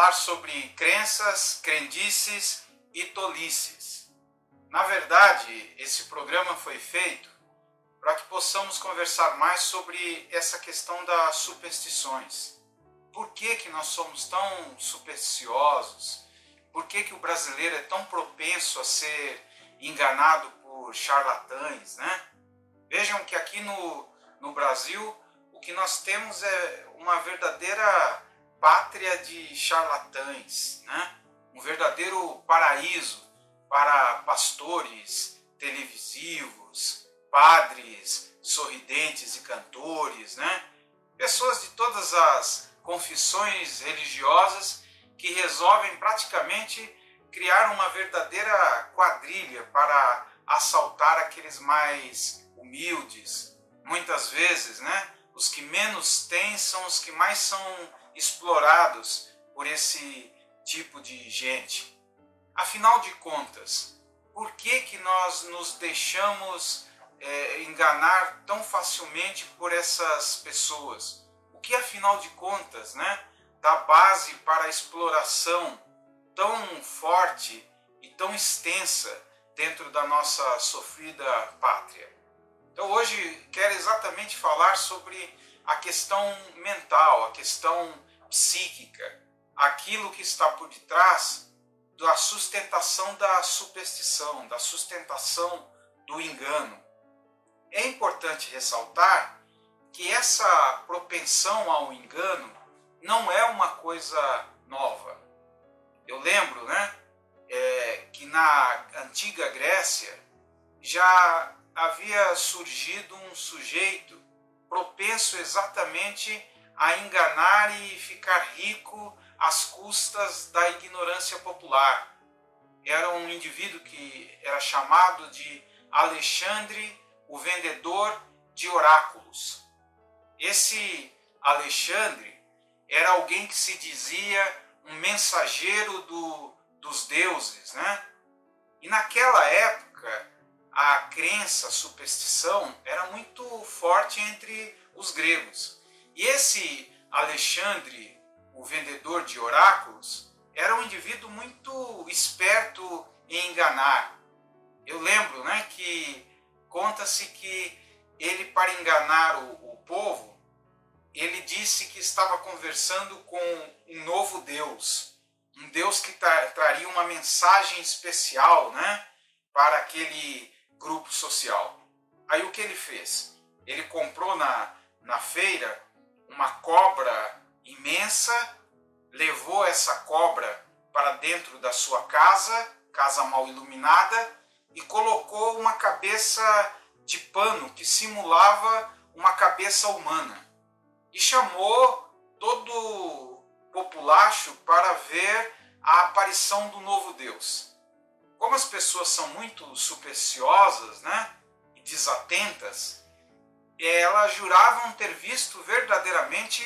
falar sobre crenças, crendices e tolices. Na verdade, esse programa foi feito para que possamos conversar mais sobre essa questão das superstições. Por que nós somos tão supersticiosos? Por que o brasileiro é tão propenso a ser enganado por charlatães, né? Vejam que aqui no Brasil o que nós temos é uma verdadeira pátria de charlatães, né? Um verdadeiro paraíso para pastores televisivos, padres sorridentes e cantores, né? Pessoas de todas as confissões religiosas que resolvem praticamente criar uma verdadeira quadrilha para assaltar aqueles mais humildes. Muitas vezes, né, os que menos têm são os que mais são explorados por esse tipo de gente. Afinal de contas, por que nós nos deixamos enganar tão facilmente por essas pessoas? O que, afinal de contas, né, dá base para a exploração tão forte e tão extensa dentro da nossa sofrida pátria? Então hoje quero exatamente falar sobre a questão mental, a questão psíquica, aquilo que está por detrás da sustentação da superstição, da sustentação do engano. É importante ressaltar que essa propensão ao engano não é uma coisa nova. Eu lembro, né, que na antiga Grécia já havia surgido um sujeito propenso exatamente a enganar e ficar rico às custas da ignorância popular. Era um indivíduo que era chamado de Alexandre, o vendedor de oráculos. Esse Alexandre era alguém que se dizia um mensageiro dos deuses, né? E naquela época, a crença, a superstição era muito forte entre os gregos. E esse Alexandre, o vendedor de oráculos, era um indivíduo muito esperto em enganar. Eu lembro, né, que conta-se que ele, para enganar o povo, ele disse que estava conversando com um novo Deus. Um Deus que traria uma mensagem especial, né, para aquele grupo social. Aí o que ele fez? Ele comprou na feira uma cobra imensa, levou essa cobra para dentro da sua casa mal iluminada, e colocou uma cabeça de pano que simulava uma cabeça humana. E chamou todo o populacho para ver a aparição do novo Deus. Como as pessoas são muito supersticiosas, né, e desatentas, elas juravam ter visto verdadeiramente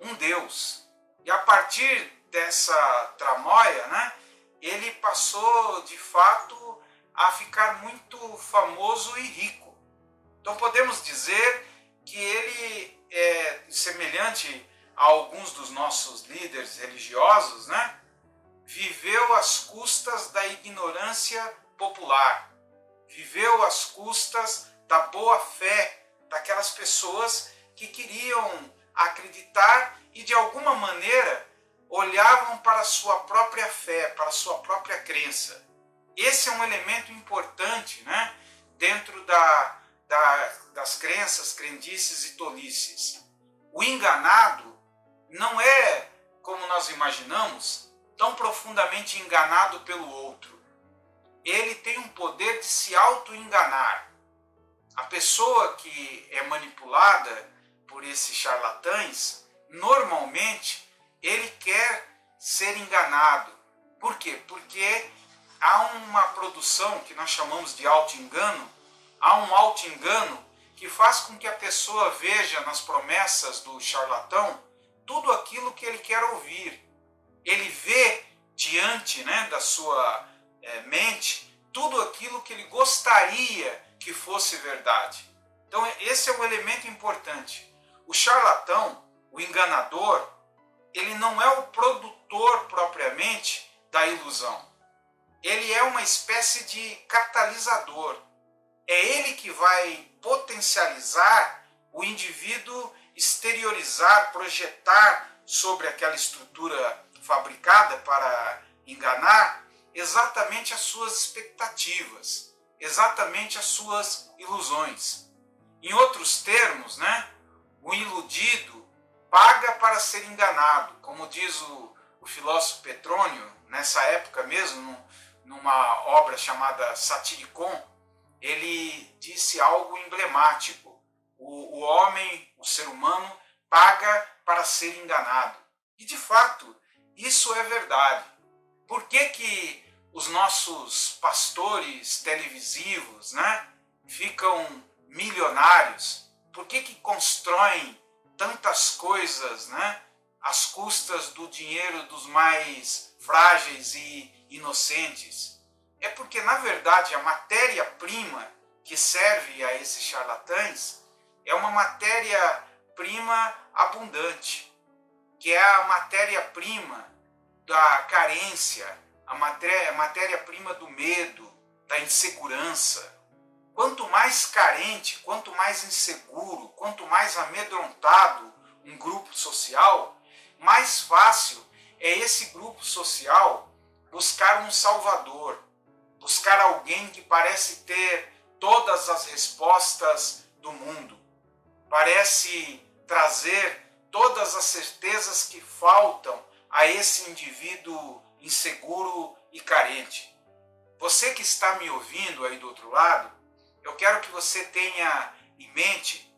um Deus. E a partir dessa tramóia, né, ele passou de fato a ficar muito famoso e rico. Então podemos dizer que ele é semelhante a alguns dos nossos líderes religiosos, né? Viveu às custas da ignorância popular, viveu às custas da boa fé daquelas pessoas que queriam acreditar e de alguma maneira olhavam para a sua própria fé, para a sua própria crença. Esse é um elemento importante, né, dentro das crenças, crendices e tolices. O enganado não é, como nós imaginamos, tão profundamente enganado pelo outro. Ele tem um poder de se auto-enganar. A pessoa que é manipulada por esses charlatães, normalmente ele quer ser enganado. Por quê? Porque há uma produção que nós chamamos de auto-engano, há um auto-engano que faz com que a pessoa veja nas promessas do charlatão tudo aquilo que ele quer ouvir. Ele vê diante, né, da sua mente tudo aquilo que ele gostaria que fosse verdade. Então esse é um elemento importante. O charlatão, o enganador, ele não é o produtor propriamente da ilusão. Ele é uma espécie de catalisador. É ele que vai potencializar o indivíduo exteriorizar, projetar sobre aquela estrutura fabricada para enganar exatamente as suas expectativas, exatamente as suas ilusões. Em outros termos, o iludido paga para ser enganado, como diz o filósofo Petrônio, nessa época mesmo, numa obra chamada Satiricon, ele disse algo emblemático. O homem, o ser humano, paga para ser enganado. E de fato, isso é verdade. Por que os nossos pastores televisivos ficam milionários? Por que constroem tantas coisas às custas do dinheiro dos mais frágeis e inocentes? É porque, na verdade, a matéria-prima que serve a esses charlatães é uma matéria-prima abundante, que é a matéria-prima da carência, a matéria-prima do medo, da insegurança. Quanto mais carente, quanto mais inseguro, quanto mais amedrontado um grupo social, mais fácil é esse grupo social buscar um salvador, buscar alguém que parece ter todas as respostas do mundo, parece trazer todas as certezas que faltam a esse indivíduo inseguro e carente. Você que está me ouvindo aí do outro lado, eu quero que você tenha em mente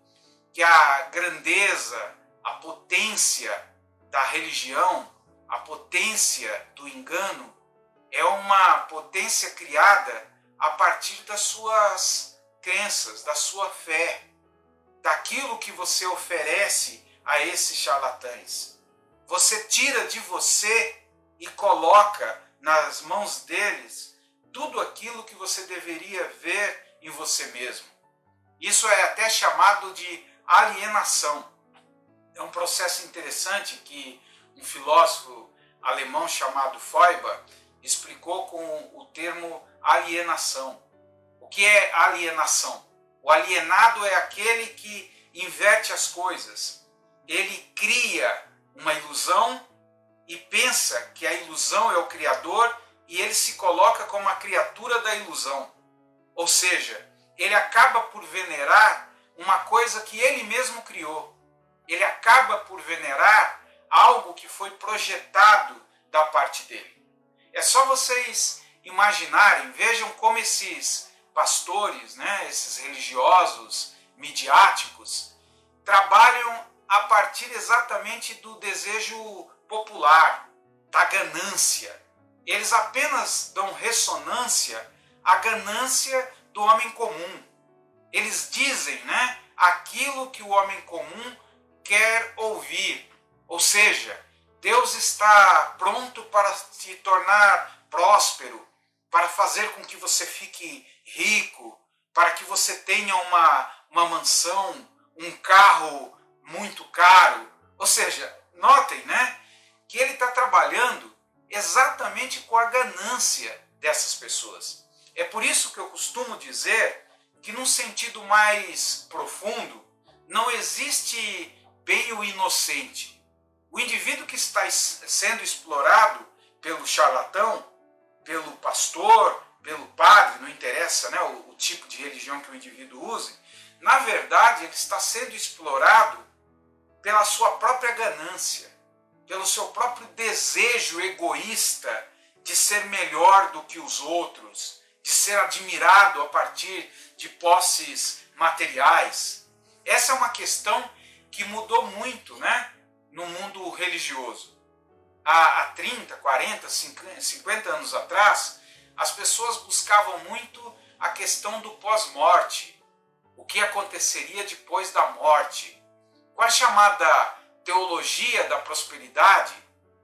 que a grandeza, a potência da religião, a potência do engano, é uma potência criada a partir das suas crenças, da sua fé, daquilo que você oferece a esses charlatães. Você tira de você e coloca nas mãos deles tudo aquilo que você deveria ver em você mesmo. Isso é até chamado de alienação. É um processo interessante que um filósofo alemão chamado Feuerbach explicou com o termo alienação. O que é alienação? O alienado é aquele que inverte as coisas. Ele cria uma ilusão e pensa que a ilusão é o criador e ele se coloca como a criatura da ilusão. Ou seja, ele acaba por venerar uma coisa que ele mesmo criou. Ele acaba por venerar algo que foi projetado da parte dele. É só vocês imaginarem, vejam como esses pastores, esses religiosos midiáticos, trabalham a partir exatamente do desejo popular, da ganância. Eles apenas dão ressonância à ganância do homem comum. Eles dizem aquilo que o homem comum quer ouvir. Ou seja, Deus está pronto para te tornar próspero, para fazer com que você fique rico, para que você tenha uma mansão, um carro muito caro. Ou seja, notem que ele está trabalhando exatamente com a ganância dessas pessoas. É por isso que eu costumo dizer que, num sentido mais profundo, não existe bem o inocente. O indivíduo que está sendo explorado pelo charlatão, pelo pastor, pelo padre, não interessa o tipo de religião que o indivíduo use, na verdade ele está sendo explorado pela sua própria ganância, pelo seu próprio desejo egoísta de ser melhor do que os outros, de ser admirado a partir de posses materiais. Essa é uma questão que mudou muito no mundo religioso. Há 30, 40, 50 anos atrás, as pessoas buscavam muito a questão do pós-morte, o que aconteceria depois da morte. Com a chamada teologia da prosperidade,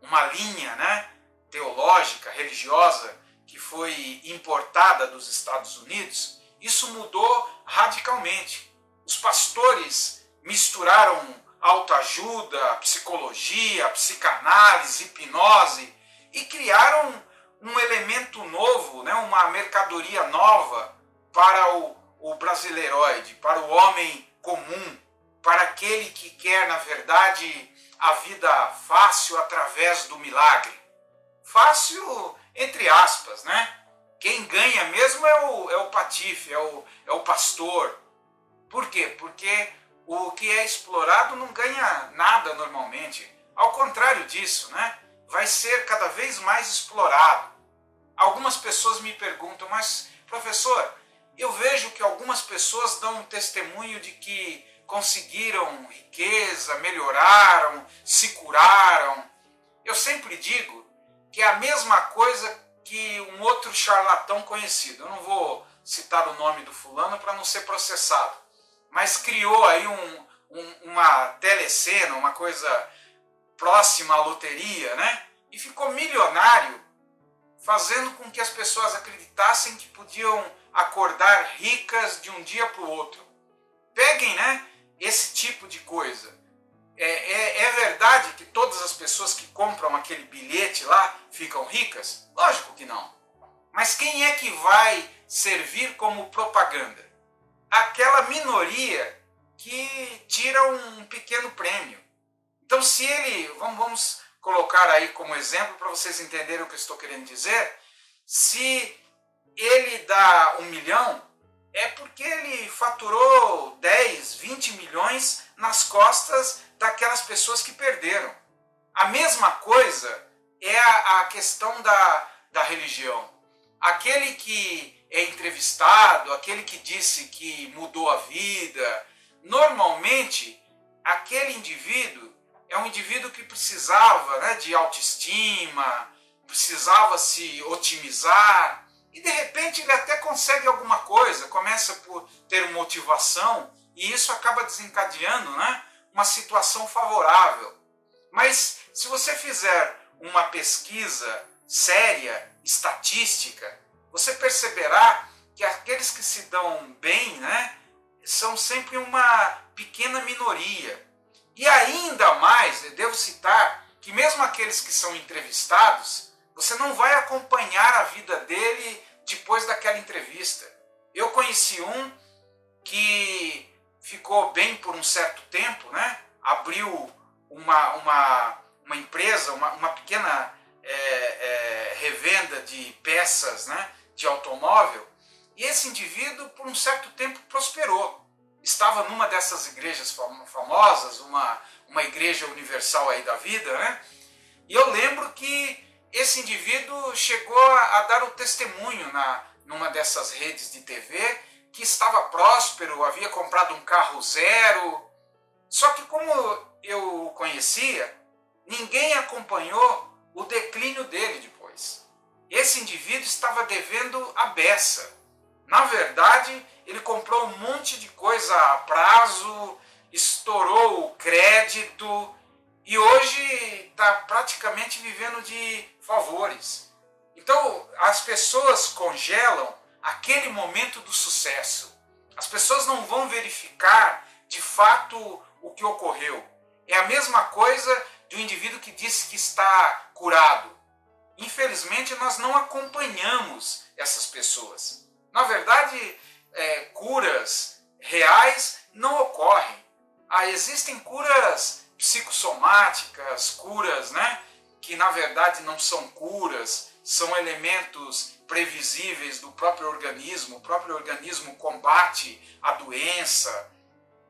uma linha teológica, religiosa, que foi importada dos Estados Unidos, isso mudou radicalmente. Os pastores misturaram autoajuda, psicologia, psicanálise, hipnose, e criaram um elemento novo, né, uma mercadoria nova para o brasileiroide, para o homem comum, para aquele que quer, na verdade, a vida fácil através do milagre. Fácil, entre aspas, né? Quem ganha mesmo é o patife, é o pastor. Por quê? Porque o que é explorado não ganha nada normalmente. Ao contrário disso, né? Vai ser cada vez mais explorado. Algumas pessoas me perguntam, mas professor, eu vejo que algumas pessoas dão um testemunho de que conseguiram riqueza, melhoraram, se curaram. Eu sempre digo que é a mesma coisa que um outro charlatão conhecido. Eu não vou citar o nome do fulano para não ser processado, mas criou aí uma telecena, uma coisa próxima à loteria, né? E ficou milionário, fazendo com que as pessoas acreditassem que podiam acordar ricas de um dia para o outro. Peguem, né, esse tipo de coisa. É verdade que todas as pessoas que compram aquele bilhete lá ficam ricas? Lógico que não. Mas quem é que vai servir como propaganda? Aquela minoria que tira um pequeno prêmio. Então, se ele, vamos colocar aí como exemplo para vocês entenderem o que eu estou querendo dizer, se ele dá 1 milhão, é porque ele faturou 10, 20 milhões nas costas daquelas pessoas que perderam. A mesma coisa é a questão da religião. Aquele que é entrevistado, aquele que disse que mudou a vida, normalmente aquele indivíduo é um indivíduo que precisava, né, de autoestima, precisava se otimizar, e de repente ele até consegue alguma coisa, começa por ter motivação, e isso acaba desencadeando, né, uma situação favorável. Mas se você fizer uma pesquisa séria, estatística, você perceberá que aqueles que se dão bem, né, são sempre uma pequena minoria. E ainda mais, eu devo citar que mesmo aqueles que são entrevistados, você não vai acompanhar a vida dele depois daquela entrevista. Eu conheci um que ficou bem por um certo tempo, né? Abriu uma empresa, uma pequena revenda de peças, né, de automóvel, e esse indivíduo por um certo tempo prosperou. Estava numa dessas igrejas famosas, uma igreja universal aí da vida, né? E eu lembro que esse indivíduo chegou a dar o testemunho numa dessas redes de TV que estava próspero, havia comprado um carro zero. Só que como eu o conhecia, ninguém acompanhou o declínio dele depois. Esse indivíduo estava devendo a beça. Na verdade, ele comprou um monte de coisa a prazo, estourou o crédito e hoje está praticamente vivendo de favores. Então, as pessoas congelam aquele momento do sucesso. As pessoas não vão verificar de fato o que ocorreu. É a mesma coisa de um indivíduo que disse que está curado. Infelizmente, nós não acompanhamos essas pessoas. Na verdade, curas reais não ocorrem. Existem curas psicossomáticas, curas, né, que na verdade não são curas, são elementos previsíveis do próprio organismo. O próprio organismo combate a doença.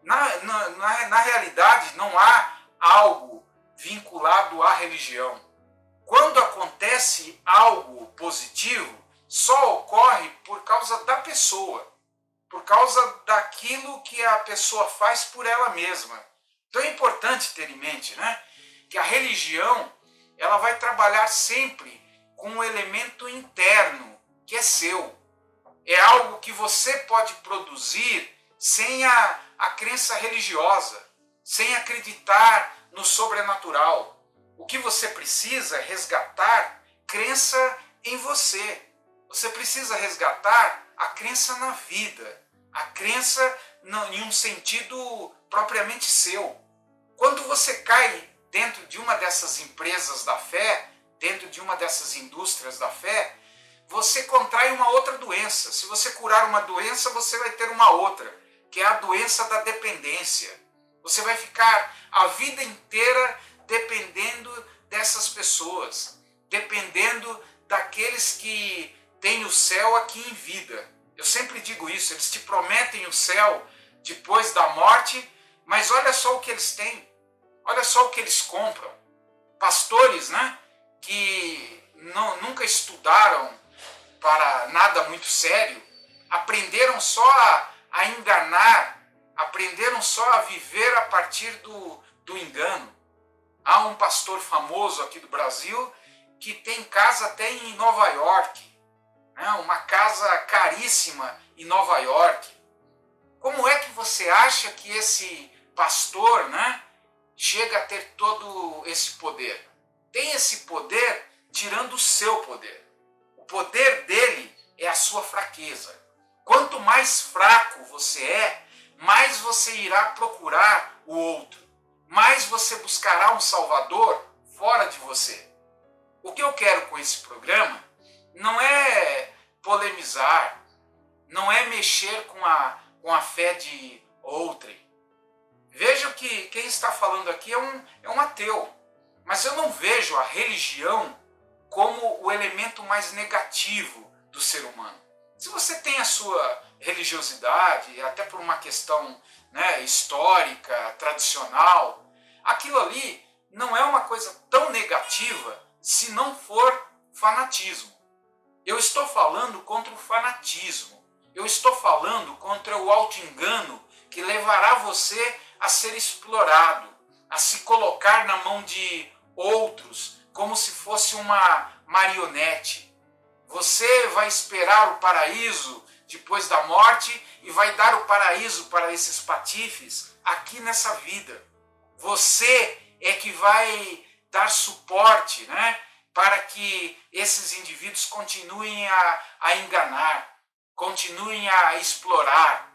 Na realidade, não há algo vinculado à religião. Quando acontece algo positivo, só ocorre por causa da pessoa, por causa daquilo que a pessoa faz por ela mesma. Então é importante ter em mente, né, que a religião ela vai trabalhar sempre com um elemento interno, que é seu. É algo que você pode produzir sem a crença religiosa, sem acreditar no sobrenatural. O que você precisa é resgatar crença em você. Você precisa resgatar a crença na vida, a crença em um sentido propriamente seu. Quando você cai dentro de uma dessas empresas da fé, dentro de uma dessas indústrias da fé, você contrai uma outra doença. Se você curar uma doença, você vai ter uma outra, que é a doença da dependência. Você vai ficar a vida inteira dependendo dessas pessoas, dependendo daqueles que têm o céu aqui em vida. Eu sempre digo isso, eles te prometem o céu depois da morte, mas olha só o que eles têm, olha só o que eles compram. Pastores, né, que nunca estudaram para nada muito sério, aprenderam só a enganar, aprenderam só a viver a partir do engano. Há um pastor famoso aqui do Brasil que tem casa até em Nova York, né? Uma casa caríssima em Nova York. Como é que você acha que esse pastor, né, chega a ter todo esse poder? Tem esse poder tirando o seu poder. O poder dele é a sua fraqueza. Quanto mais fraco você é, mais você irá procurar o outro, mais você buscará um salvador fora de você. O que eu quero com esse programa não é polemizar, não é mexer com a fé de outrem. Veja que quem está falando aqui é um ateu, mas eu não vejo a religião como o elemento mais negativo do ser humano. Se você tem a sua religiosidade, até por uma questão, né, histórica, tradicional, aquilo ali não é uma coisa tão negativa se não for fanatismo. Eu estou falando contra o fanatismo. Eu estou falando contra o auto-engano que levará você a ser explorado, a se colocar na mão de outros como se fosse uma marionete. Você vai esperar o paraíso depois da morte e vai dar o paraíso para esses patifes aqui nessa vida. Você é que vai dar suporte, né, para que esses indivíduos continuem a enganar, continuem a explorar.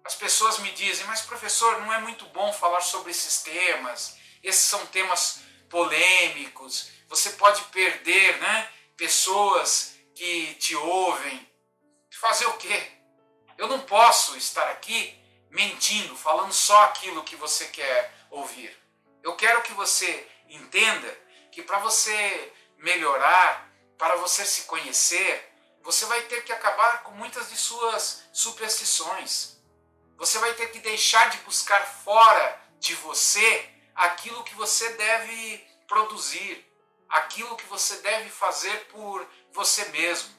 As pessoas me dizem, mas professor, não é muito bom falar sobre esses temas, esses são temas polêmicos, você pode perder, né, pessoas que te ouvem. Fazer o quê? Eu não posso estar aqui mentindo, falando só aquilo que você quer ouvir. Eu quero que você entenda que para você melhorar, para você se conhecer, você vai ter que acabar com muitas de suas superstições. Você vai ter que deixar de buscar fora de você aquilo que você deve produzir, aquilo que você deve fazer por você mesmo.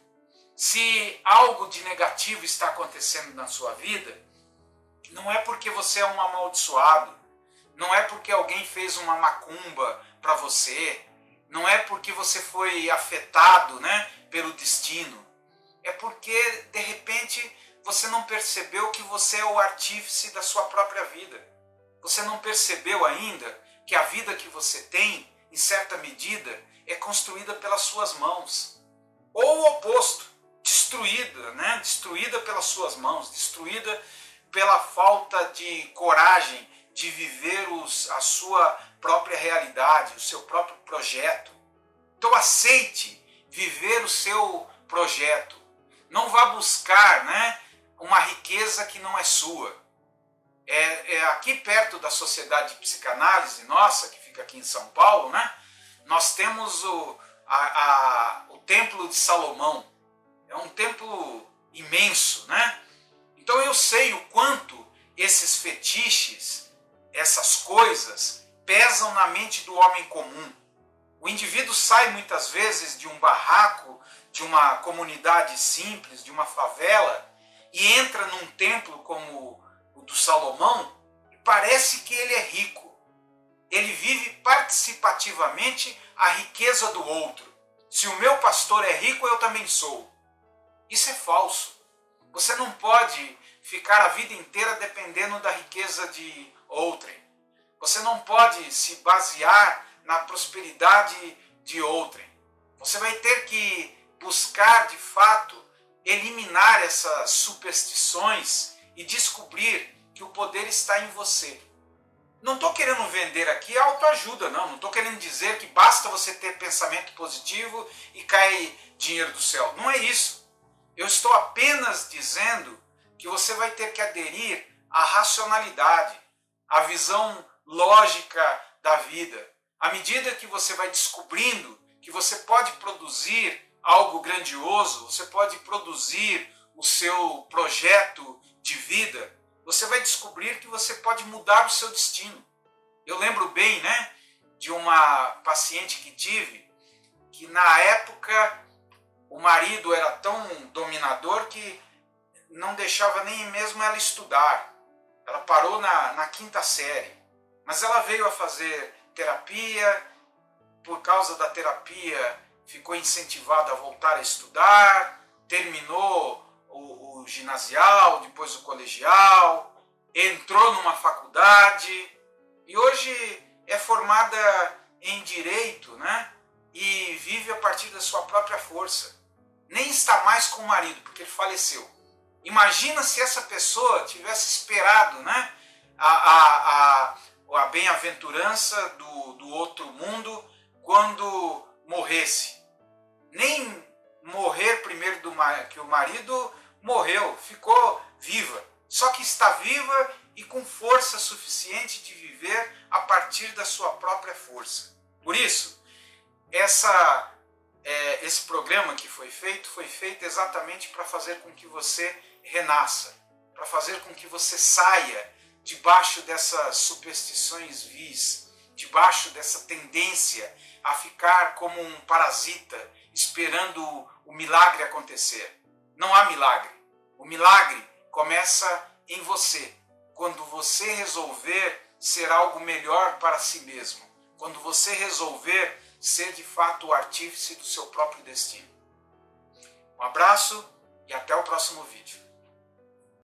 Se algo de negativo está acontecendo na sua vida, não é porque você é um amaldiçoado, não é porque alguém fez uma macumba para você, não é porque você foi afetado, né, pelo destino. É porque, de repente, você não percebeu que você é o artífice da sua própria vida. Você não percebeu ainda que a vida que você tem, em certa medida, é construída pelas suas mãos. Ou o oposto, destruída, né? Destruída pelas suas mãos, destruída pela falta de coragem de viver a sua própria realidade, o seu próprio projeto. Então aceite viver o seu projeto. Não vá buscar, né, uma riqueza que não é sua. Aqui perto da Sociedade de Psicanálise nossa, que fica aqui em São Paulo, né, nós temos o Templo de Salomão. É um templo imenso, né? Então eu sei o quanto esses fetiches, essas coisas, pesam na mente do homem comum. O indivíduo sai muitas vezes de um barraco, de uma comunidade simples, de uma favela, e entra num templo como o do Salomão, e parece que ele é rico. Ele vive participativamente a riqueza do outro. Se o meu pastor é rico, eu também sou. Isso é falso. Você não pode ficar a vida inteira dependendo da riqueza de outrem. Você não pode se basear na prosperidade de outrem. Você vai ter que buscar, de fato, eliminar essas superstições e descobrir que o poder está em você. Não estou querendo vender aqui autoajuda, não estou querendo dizer que basta você ter pensamento positivo e cai dinheiro do céu. Não é isso. Eu estou apenas dizendo que você vai ter que aderir à racionalidade, à visão lógica da vida. À medida que você vai descobrindo que você pode produzir algo grandioso, você pode produzir o seu projeto de vida, você vai descobrir que você pode mudar o seu destino. Eu lembro bem, né, de uma paciente que tive, que na época o marido era tão dominador que não deixava nem mesmo ela estudar. Ela parou na quinta série. Mas ela veio a fazer terapia, por causa da terapia ficou incentivada a voltar a estudar, terminou o ginasial, depois o colegial, entrou numa faculdade e hoje é formada em direito, né? E vive a partir da sua própria força. Nem está mais com o marido, porque ele faleceu. Imagina se essa pessoa tivesse esperado, né, a bem-aventurança do outro mundo quando morresse. Nem morrer primeiro que o marido morreu, ficou viva. Só que está viva e com força suficiente de viver a partir da sua própria força. Por isso, esse programa que foi feito exatamente para fazer com que você renasça, para fazer com que você saia debaixo dessas superstições vis, debaixo dessa tendência a ficar como um parasita, esperando o milagre acontecer. Não há milagre. O milagre começa em você, quando você resolver ser algo melhor para si mesmo, quando você resolver ser de fato o artífice do seu próprio destino. Um abraço e até o próximo vídeo.